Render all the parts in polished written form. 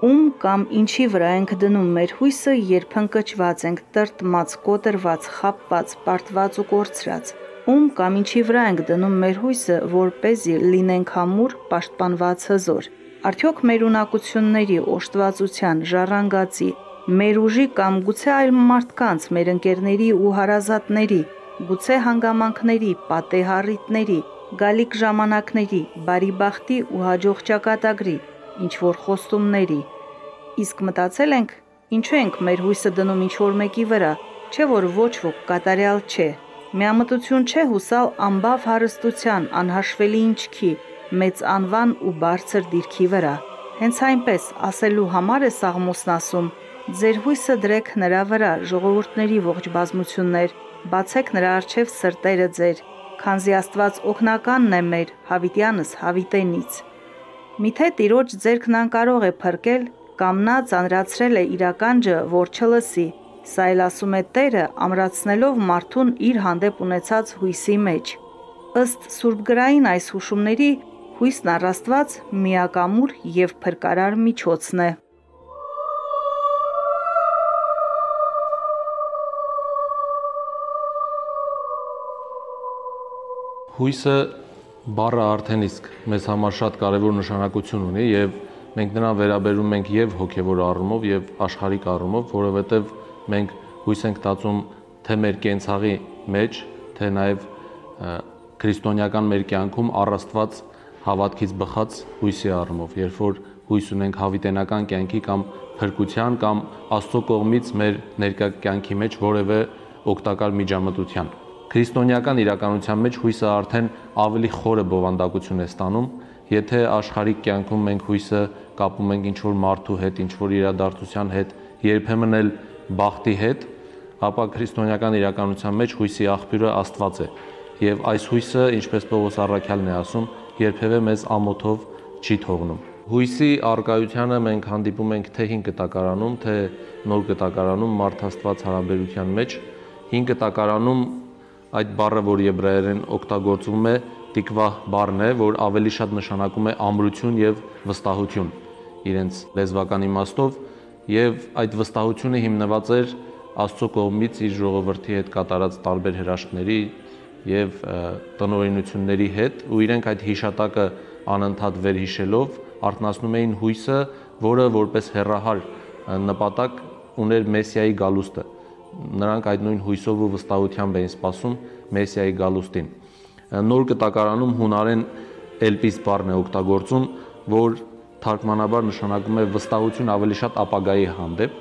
Ում կամ ինչի վրա ենք դնում մեր հույսը, երբ ընկճված ենք, տրտմած, կոտրված, խաբված, պարտված ու կորցրած։ Ում կամ ինչի վրա ենք դնում մեր հույսը, որպեսզի լինենք ամուր, պաշտպանված հզոր։ Արդյոք մեր ունակությունների, օժտվածության, ժառանգացի, մեր ուժի կամ գուցե այլ մարդկանց, մեր ընկերների ու հարազատների, գուցե հանգամանքների, պատեհառիթների, գալիք ժամանակների, բարի բախտի ու հաջող ճակատագրի, ինչ-որ խոստումների։ Իսկ մտածել ենք, ինչու ենք մեր հույսը դնում ինչ-որ մեկի վրա, չէ որ ոչ ոք կատարյալ չէ։ Միամտություն չէ հուսալ անբավ հարստության, անհաշվելի ինչքի, մեծ անվան ու բարձր դիրքի վրա։ Հենց այնպես ասելու համար է Սաղմոսն ասում. «Ձեր հույսը դրեք նրա վրա, ժողովուրդների ողջ բազմություններ, բացեք նրա առջև սրտերը ձեր, քանզի Աստված օգնականն է մեր, հավիտյանս հավիտենից»։ Միթե Տիրոջ ձեռքն անկարող է փրկել, կամ նա ծանրացրել է իր ականջը, որ չլսի։ Սա էլ ասում է Տերը, ամրացնելով մարդուն իր հանդեպ ունեցած հույսի մեջ։ Ըստ սուրբգրային այս հուշումների, հույսն առ Աստված միակամուր և փրկարար միջոցն է։ Հույսը բառը արդեն իսկ մեզ համար շատ կարևոր նշանակություն ունի եւ մենք նրան վերաբերում ենք եւ հոգեվոր առումով եւ աշխարհիկ առումով, որովհետեւ մենք հույս ենք տածում թե մեր կենցաղի մեջ, թե նաեւ քրիստոնեական մեր կյանքում առաստված հավատքից բխած հույսի առումով, երբ որ հույս ունենք հավիտենական կյանքի կամ փրկության կամ Աստծո կողմից մեր ներկա կյանքի մեջ որևէ օգտակար միջամտության։ Քրիստոնեական իրականության մեջ հույսը արդեն ավելի խորը բովանդակություն է ստանում, եթե աշխարհիկ կյանքում մենք հույսը կապում ենք ինչ-որ մարդու հետ, ինչ-որ իրադարձության հետ, երբեմն էլ բախտի հետ, ապա քրիստոնեական իրականության մեջ հույսի աղբյուրը Աստված է։ Եվ այս հույսը, ինչպես Պողոս առաքյալն է ասում, երբևէ մեզ ամոթով չի թողնում։ Հույսի առկայությանը մենք հանդիպում ենք թե 5 կտակարանում, թե նոր կտակարանում մարդ-Աստված հարաբերության մեջ։ 5 կտակարանում այդ բառը, որ եբրայերեն օգտագործվում է, տիկվահ բառն է, որ ավելի շատ նշանակում է ամրություն եւ վստահություն իրենց լեզվական իմաստով, եւ այդ վստահությունը հիմնված էր Աստծո կողմից իր ժողովրդի հետ կատարած տարբեր հրաշքների եւ տնօրինությունների հետ, ու իրենք այդ հիշատակը անընդհատ վերհիշելով արթնացնում էին հույսը, որը որպես հեռահար նպատակ ուներ Մեսիայի գալուստը։ Նրանք այդ նույն հույսով ու վստահությամբ էին սպասում Մեսիայի գալուստին։ Նոր կտակարանում հունարեն էլպիս բառն է օգտագործում, որ թարգմանաբար նշանակում է վստահություն ավելի շատ ապագայի հանդեպ,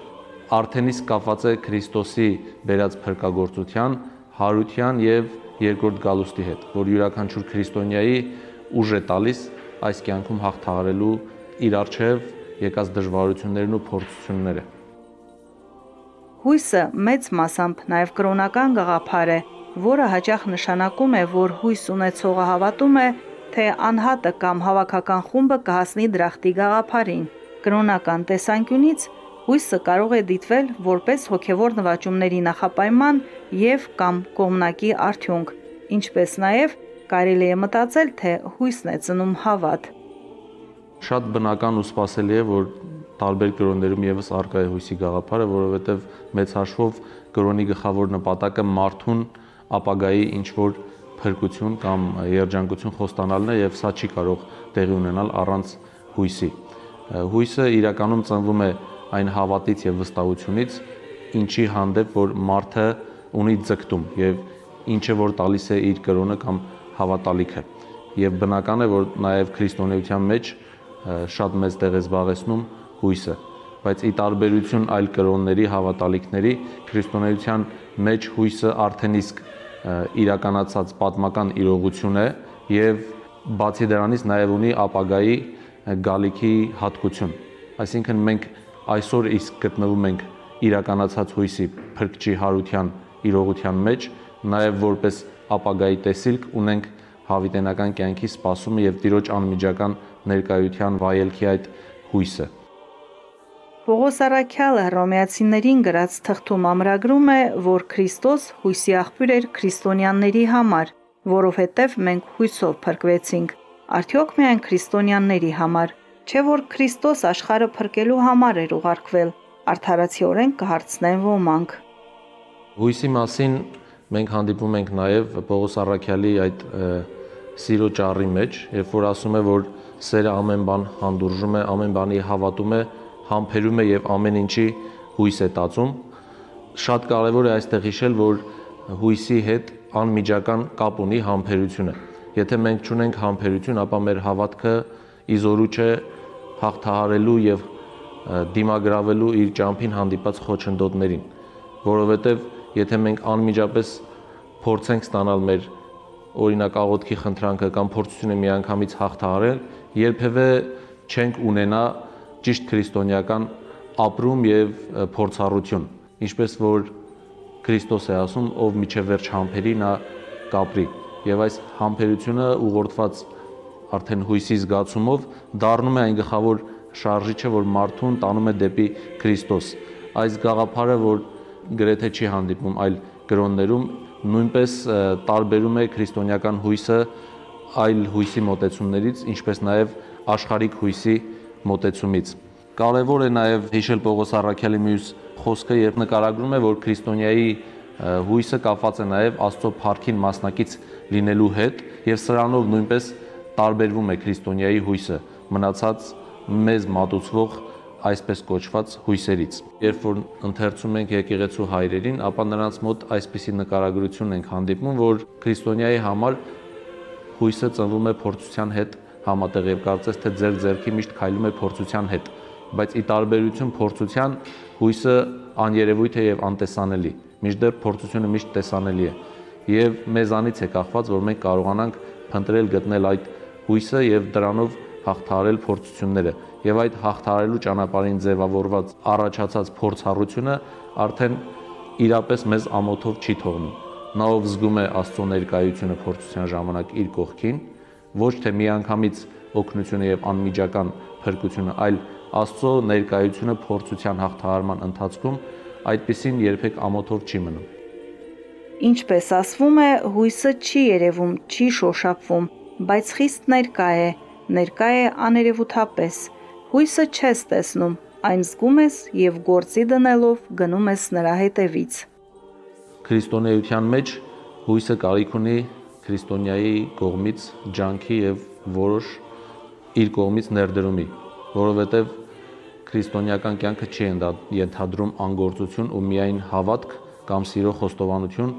արդեն իսկ կապված է Քրիստոսի բերած փրկagorցության, հարության եւ երկրորդ գալուստի հետ, որ յուրաքանչյուր քրիստոնյայի ուժ է տալիս այս կյանքում հաղթահարելու իր առջև եկած դժվարություններն ու փորձությունները։ Հույսը մեծ մասամբ նաև կրոնական գաղափար է, որը հաճախ նշանակում է, որ հույս ունեցողը հավատում է, թե անհատը կամ հավաքական խումբը կհասնի դրախտի գաղափարին։ Կրոնական տեսանկյունից հույսը կարող է դիտվել որպես հոգևոր նվաճումների նախապայման և կամ կողմնակի արդյունք, ինչպես նաև կարելի է մտածել, թե հույսն է ծնում հավատ։ Շատ բնական ու սպասելի է, որ տարբեր կրոններում եւս առկա է հույսի գաղափարը, որովհետեւ մեծ հաշվով կրոնի գլխավոր նպատակը մարդուն ապագայի ինչ-որ փրկություն կամ երջանկություն խոստանալն է եւ սա չի կարող տեղի ունենալ առանց հույսի։ Հույսը իրականում ծնվում է այն հավատից եւ վստահությունից, ինչի հանդեպ որ մարդը ունի ձգտում եւ ինչը որ տալիս է իր կրոնը կամ հավատալիքը։ Եվ բնական է, որ նաեւ քրիստոնեության մեջ շատ մեծ տեղ է զբաղեցնում հույսը, բայց ի տարբերություն այլ կրոնների հավատալիքների, քրիստոնեության մեջ հույսը արդեն իսկ իրականացած պատմական իրողություն է եւ բացի դրանից նաեւ ունի ապագայի գալիքի հատկություն։ Այսինքն մենք այսօր իսկ գտնվում ենք իրականացած հույսի փրկչի հարության իրողության մեջ, նաեւ որպես ապագայի տեսիլք ունենք հավիտենական կյանքի սպասումը եւ Տիրոջ անմիջական ներկայության վայելքի այդ հույսը։ Պողոս առաքյալը Հռոմեացիներին գրած թղթում ամրագրում է, որ Քրիստոս հույսի աղբյուր էր քրիստոնյաների համար, որովհետև մենք հույսով փրկվեցինք։ Արդյոք միայն քրիստոնյաների համար, չէ որ Քրիստոս աշխարհը փրկելու համար էր ուղարկվել, արդարացիորեն կհարցնեն ոմանք։ Հույսի մասին մենք հանդիպում ենք նաև Պողոս առաքյալի այդ սիրո ճառի մեջ, երբ որ ասում է, որ սերը ամեն բան հանդուրժում է, ամեն բանի հավատում է, համբերում է եւ ամեն ինչի հույս է տածում։ Շատ կարևոր է այստեղ հիշել, որ հույսի հետ անմիջական կապ ունի համբերությունը։ Եթե մենք չունենք համբերություն, ապա մեր հավատքը իզորու չէ հաղթահարելու եւ դիմագրավելու իր ճամփին հանդիպած խոչընդոտներին, որովհետեւ եթե մենք անմիջապես փորձենք ստանալ մեր օրինակ աղոթքի խնդրանքը կամ փորձությունը միանգամից հաղթահարել, երբևէ չենք ունենա ճիշտ քրիստոնեական ապրում եւ փորձառություն, ինչպես որ Քրիստոս է ասում, ով միջև վերջ համբերի, նա կապրի։ Եվ այս համբերությունը ուղղորդված արդեն հույսի զգացումով դառնում է այն գլխավոր շարժիչը, որ մարդուն տանում է դեպի Քրիստոս։ Այս գաղափարը, որ գրեթե չի հանդիպում այլ կրոններում, նույնպես տարբերում է քրիստոնեական հույսը այլ հույսի մոտեցումներից, ինչպես նաև աշխարհիկ հույսի մոտեցումից։ Կարևոր է նաև հիշել Պողոս առաքյալի մյուս խոսքը, երբ նկարագրում է, որ քրիստոնյայի հույսը կապված է նաև Աստծո փառքին մասնակից լինելու հետ, եւ սրանով նույնպես տարբերվում է քրիստոնյայի հույսը մնացած մեզ մատուցվող այսպես կոչված հույսերից։ Երբ որ ընթերցում ենք եկեղեցու հայրերին, ապա նրանց մոտ այսպիսի նկարագրություն ենք հանդիպում, որ քրիստոնյայի համար հույսը ծնվում է փորձության հետ համատեղ եւ կարծես թե ձեր ձեռքի միշտ քայլում է փորձության հետ, բայց ի տարբերություն փորձության հույսը աներևույթ է եւ անտեսանելի, մինչդեռ փորձությունը միշտ տեսանելի է եւ մեզանից է կախված, որ մենք կարողանանք փնտրել գտնել այդ հույսը եւ դրանով հաղթահարել փորձությունները եւ այդ հաղթահարելու ճանապարհին ձևավորված առաջացած փորձառությունը արդեն իրապես մեզ ամոթով չի թողնում։ Նա ով զգում է Աստծո ներկայությունը փորձության ժամանակ իր կողքին, ոչ թե միանգամից օգնությունը եւ անմիջական փրկությունը, այլ Աստծո ներկայությունը փորձության հաղթահարման ընթացքում այդպիսին երբեք ամոթով չի մնում։ Ինչպես ասվում է, հույսը չի երևում, չի շոշափվում, բայց խիստ ներկա է աներևութապես։ Հույսը չես տեսնում, այն զգում ես եւ գործի դնելով գնում ես նրա հետևից։ Քրիստոնեության մեջ հույսը կարիք ունի քրիստոնյայի կողմից ջանքի եւ որոշ իր կողմից ներդրումի, որովհետեւ քրիստոնեական կյանքը չի ենթադրում անգործություն ու միայն հավատք կամ սիրո խոստովանություն,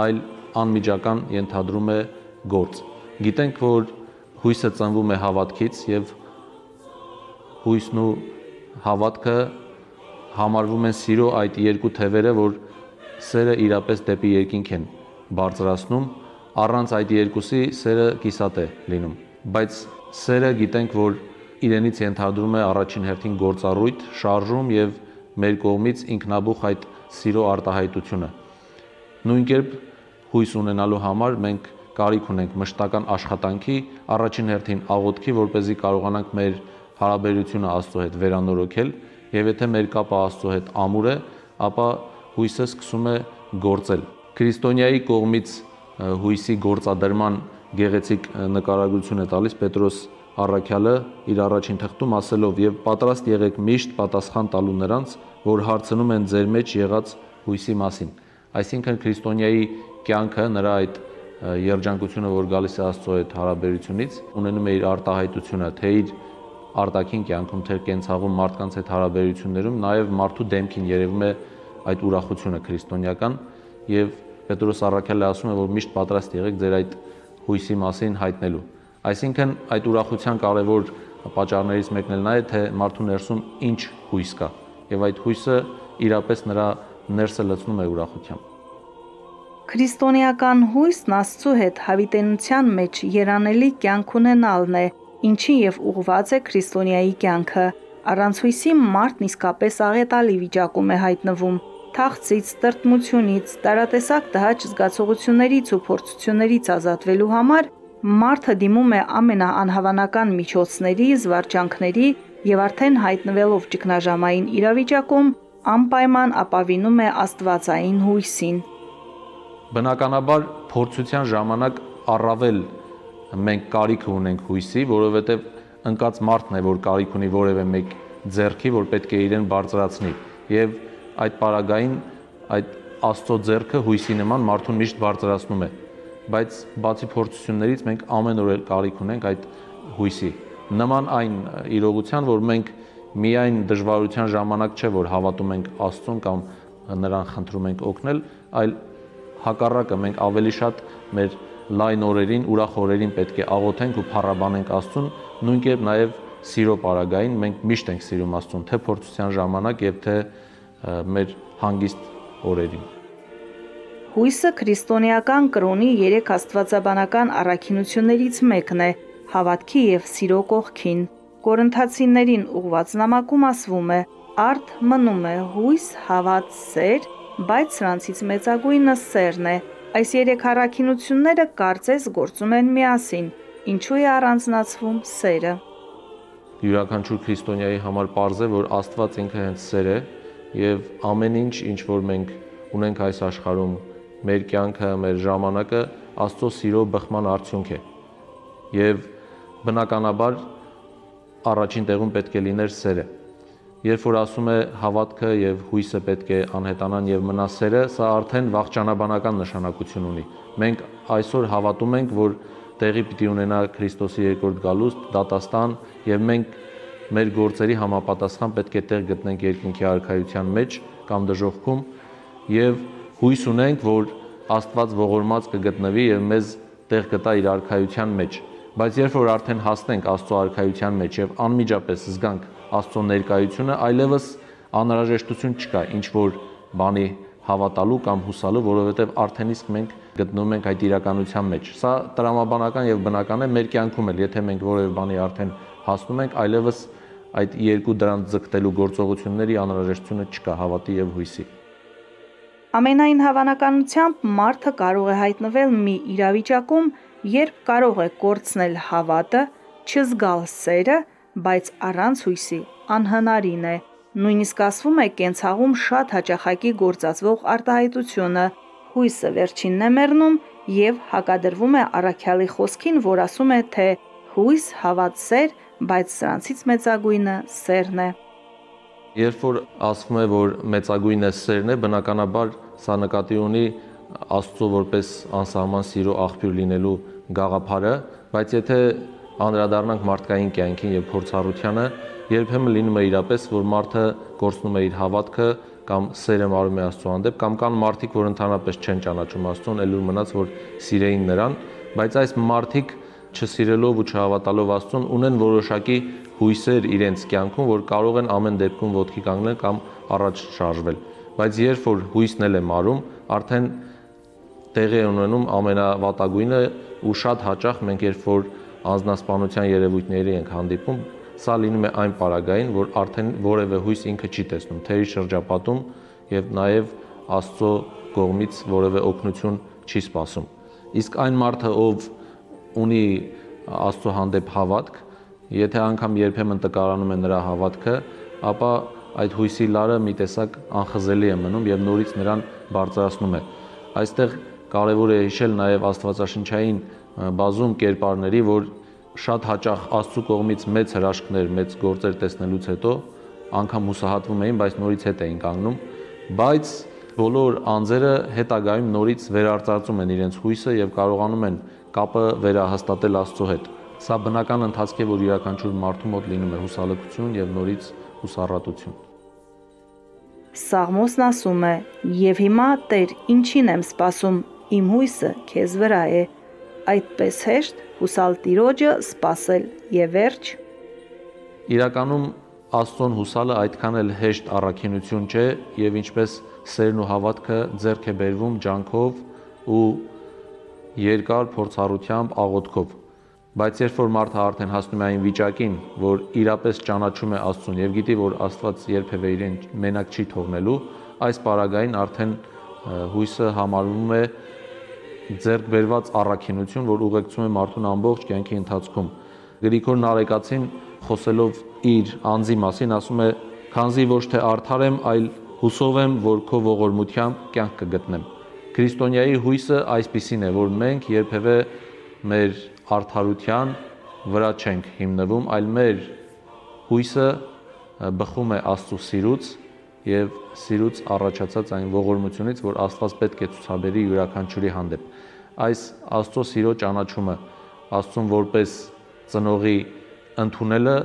այլ անմիջական ենթադրում է գործ։ Գիտենք, որ հույսը ծնվում է հավատքից եւ հույսն ու հավատքը համարվում են սիրո այդ երկու թևերը, որ սերը իրապես դեպի երկինք են բարձրացնում, առանց այդ երկուսի սերը կիսատ է լինում, բայց սերը գիտենք, որ իրենից ենթադրում է առաջին հերթին գործառույթ, շարժում եւ մեր կողմից ինքնաբուխ այդ սիրո արտահայտությունը։ Նույն կերպ հույս ունենալու համար մենք կարիք ունենք մշտական աշխատանքի, առաջին հերթին աղոթքի, որպեսզի կարողանանք մեր հարաբերությունը Աստծո հետ վերանորոգել, եւ եթե մեր կապը Աստծո հետ ամուր է, ապա հույսը սկսում է գործել։ Քրիստոնյայի կողմից հույսի գործադրման գեղեցիկ նկարագրություն է տալիս Պետրոս առաքյալը իր առաջին թղթում ասելով. «Եվ պատրաստ եղեք միշտ պատասխան տալու նրանց, որ հարցնում են ձեր մեջ եղած հույսի մասին»։ Այսինքն քրիստոնյայի կյանքը, նրա այդ երջանկությունը, որ գալիս է Աստծո հետ հարաբերությունից, ունենում է իր արտահայտությունը, թե իր արտաքին կյանքում, թե կենցաղում մարդկանց հետ հարաբերություններում, նաև մարդու դեմքին երևում է այդ ուրախությունը քրիստոնեական, եւ Պետրոս առաքյալը ասում է, որ միշտ պատրաստ եղեք ձեր այդ հույսի մասին հայտնելու։ Այսինքն այդ ուրախության կարևոր պատճառներից մեկն էլ նա է, թե մարդու ներսում ինչ հույս կա, եւ այդ հույսը իրապես նրա ներսը լցնում է ուրախությամբ։ Քրիստոնեական հույսն Աստծո հետ հավիտենության մեջ երանելի կյանք ունենալն է, ինչին եւ ուղղված է քրիստոնյայի կյանքը։ Առանց հույսի մարդն իսկապես աղետալի վիճակում է հայտնվում։ Թախծից, տրտմությունից, տարատեսակ տհաճ զգացողություններից ու փորձություններից ազատվելու համար մարդը դիմում է ամենաանհավանական միջոցների, զվարճանքների եւ արդեն հայտնվելով ճգնաժամային իրավիճակում անպայման ապավինում է աստվածային հույսին։ Բնականաբար փորձության ժամանակ առավել մենք կարիք ունենք հույսի, որովհետև ընկած մարդն է, որ կարիք ունի որևէ մեկ ձեռքի, որ պետք է իրեն բարձրացնի, եւ այդ պարագային այդ Աստծո ձեռքը հույսի նման մարդուն միշտ բարձրացնում է, բայց բացի փորձություններից մենք ամեն օր կարիք ունենք այդ հույսի։ Նման այն իրողության, որ մենք միայն դժվարության ժամանակ չէ, որ հավատում ենք Աստծուն կամ նրան խնդրում ենք օգնել, այլ հակառակը մենք ավելի շատ մեր լայն օրերին, ուրախ օրերին պետք է աղոթենք ու փառաբանենք Աստծուն, նույն կերպ նաև սիրո պարագային մենք միշտ ենք սիրում Աստծուն, թե փորձության ժամանակ եւ թե մեր հանգիստ օրերին։ Հույսը քրիստոնեական կրոնի 3 աստվածաբանական առաքինություններից մեկն է, հավատքի եւ սիրո կողքին։ Կորինթացիներին ուղված նամակում ասվում է. «Արդ մնում է հույս, հավատ, սեր, բայց սրանցից մեծագույնը սերն է»։ Այս 3 առաքինությունները կարծես գործում են միասին, ինչու է առանձնացվում սերը։ Յուրաքանչյուր քրիստոնյայի համար պարզ է, որ Աստված ինքը հենց սեր է եւ ամեն ինչ որ մենք ունենք այս աշխարհում, մեր կյանքը, մեր ժամանակը Աստծո սիրո բխման արդյունք է։ Եվ բնականաբար առաջին տեղում պետք է լիներ սերը։ Երբ որ ասում է հավատքը եւ հույսը պետք է անհետանան եւ մնա սերը, սա արդեն վաղճանաբանական նշանակություն ունի։ Մենք այսօր հավատում ենք, որ տեղի պիտի ունենա Քրիստոսի երկրորդ գալուստ, դատաստան, եւ մենք մեր գործերի համապատասխան պետք է տեղ գտնենք երկնքի արքայության մեջ կամ դժոխքում եւ հույս ունենք, որ Աստված ողորմած կգտնվի եւ մեզ տեղ կտա իր արքայության մեջ։ Բայց երբ որ արդեն հասնենք Աստծո արքայության մեջ եւ անմիջապես զգանք Աստծո ներկայությունը, այլևս անհրաժեշտություն չկա ինչ որ բանի հավատալու կամ հուսալու, որովհետեւ արդեն իսկ մենք գտնվում ենք այդ իրականության մեջ։ Սա տրամաբանական եւ բնական է մեր կյանքում էլ, եթե մենք որևէ բանի արդեն հասնում ենք, այլևս այդ երկու դրանց ձգտելու գործողությունների անհրաժեշտությունը չկա հավատի եւ հույսի։ Ամենայն հավանականությամբ մարդը կարող է հայտնվել մի իրավիճակում, երբ կարող է կորցնել հավատը, չզգալ սերը, բայց առանց հույսի անհնարին է։ Նույնիսկ ասվում է կենցաղում շատ հաճախակի գործածվող արտահայտությունը. հույսը վերջինն է մեռնում եւ հակադրվում է առաքյալի խոսքին, որ ասում է, թե հույս, հավատ, սեր, բայց սրանցից մեծագույնը սերն է։ Երբ որ ասվում է, որ մեծագույնը սերն է, բնականաբար սա նկատի ունի Աստծո որպես անսահման սիրո աղբյուր լինելու գաղափարը, բայց եթե անդրադառնանք մարդկային կյանքին եւ փորձառությանը, երբեմն լինում է իրապես, որ մարդը կորցնում է իր հավատքը կամ սերը մարում է Աստծո հանդեպ, կամ կան մարդիկ, որ ընդհանրապես չեն ճանաչում Աստծուն, ելույթ մնաց, որ սիրեին նրան, բայց այս մարդիկ չսիրելով ու չհավատալով Աստծուն ունեն որոշակի հույսեր իրենց կյանքում, որ կարող են ամեն դեպքում ոտքի կանգնել կամ առաջ շարժվել։ Բայց երբ որ հույսն էլ է մարում, արդեն տեղի է ունենում ամենավատագույնը ու շատ հաճախ մենք երբ որ անձնասպանության երևույթների ենք հանդիպում, սա լինում է այն պարագային, որ արդեն որևէ հույս ինքը չի տեսնում, թե իր շրջապատում եւ նաեւ Աստծո կողմից որևէ օգնություն չի սպասում։ Իսկ այն մարդը, ով ունի Աստծո հանդեպ հավատք, եթե անգամ երբեմն տկարանում է նրա հավատքը, ապա այդ հույսի լարը մի տեսակ անխզելի է մնում եւ նորից նրան բարձրացնում է։ Այստեղ կարևոր է հիշել նաեւ աստվածաշնչային բազում կերպարների, որ շատ հաճախ Աստծո կողմից մեծ հրաշքներ, մեծ գործեր տեսնելուց հետո անգամ հուսահատվում էին, բայց նորից հետ էին կանգնում, բայց բոլոր անձերը հետագայում նորից վերարծարծում են իրենց հույսը եւ կարողանում են կապը վերահաստատել Աստծո հետ։ Սա բնական ընթացք է, որ յուրաքանչյուր մարդու մոտ լինում է հուսալքություն եւ նորից հուսառատություն։ Սաղմոսն ասում է. «Եվ հիմա Տեր, ինչին եմ սպասում, իմ հույսը քեզ վրա է»։ Այդպես հեշտ հուսալ Տիրոջը սպասել եւ վերջ։ Իրականում Աստծուն հուսալը այդքան էլ հեշտ առաքինություն չէ եւ ինչպես սերն ու հավատքը ձեռք է բերվում ջանքով ու երկար փորձառությամբ, աղոթքով։ Բայց երբ որ մարդը արդեն հասնում է այն վիճակին, որ իրապես ճանաչում է Աստծուն եւ գիտի, որ Աստված երբեւե իրեն մենակ չի թողնելու, այս պարագային արդեն հույսը համարվում է ձեռք բերված առաքինություն, որ ուղեկցում է մարդուն ամբողջ կյանքի ընթացքում։ Գրիգոր Նարեկացին խոսելով իր անձի մասին ասում է. «Քանզի ոչ թե արդար եմ, այլ հուսով եմ, որ քո ողորմությամբ կյանք կգտնեմ»։ Քրիստոնյայի հույսը այսպիսին է, որ մենք երբևէ մեր արդարության վրա չենք հիմնվում, այլ մեր հույսը բխում է Աստծո սիրուց եւ սիրուց առաջացած այն ողորմությունից, որ Աստված պետք է ցուցաբերի յուրաքանչյուրի հանդեպ։ Այս Աստծո սիրո ճանաչումը, Աստծուն որպես ծնողի ընդունելը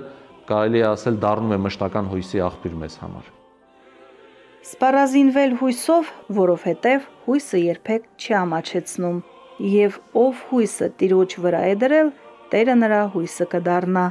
կարելի է ասել դառնում է մշտական հույսի աղբյուր մեզ համար։ Սպառազինվել հույսով, որովհետև հույսը երբեք չի ամաչեցնում, եւ ով հույսը Տիրոջ վրա է դրել, Տերը նրա հույսը կդառնա։